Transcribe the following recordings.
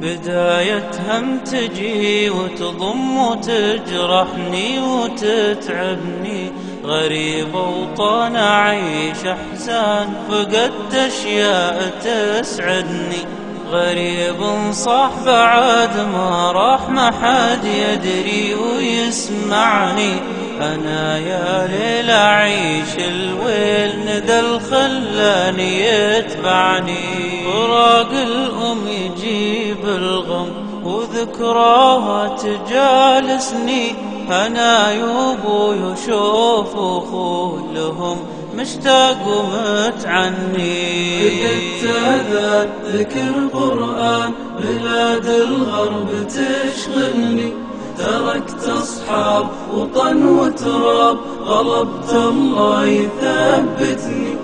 بداية هم تجي وتضم وتجرحني وتتعبني، غريب وطن أعيش أحزان فقدت أشياء تسعدني. غريب صح بعد ما راح ما حد يدري ويسمعني، أنا يا ليل أعيش الويل ندى الخلاني يتبعني. فراق الأم يجيب الغم وذكراها تجالسني، أنا يوبو يشوف أخولهم مشتاق ومتعني. فقدت أذان ذكر قرآن بلاد الغرب تشغلني، تركت أصحاب وطن وتراب طلبت الله يثبتني،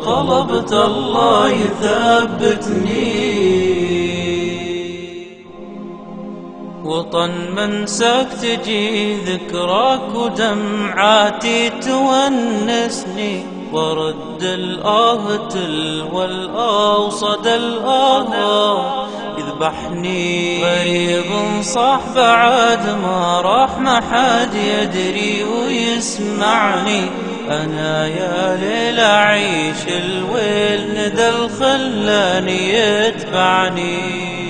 طلبت الله يثبتني. وطن منساك تجي ذكراك ودمعاتي تونسني، ورد الآه تلو الآه وصدى الآه يذبحني. غريب صح بعد ما راح ما حد يدري ويسمعني، أنا يا ليل أعيش الويل ندى الخلاني يتبعني.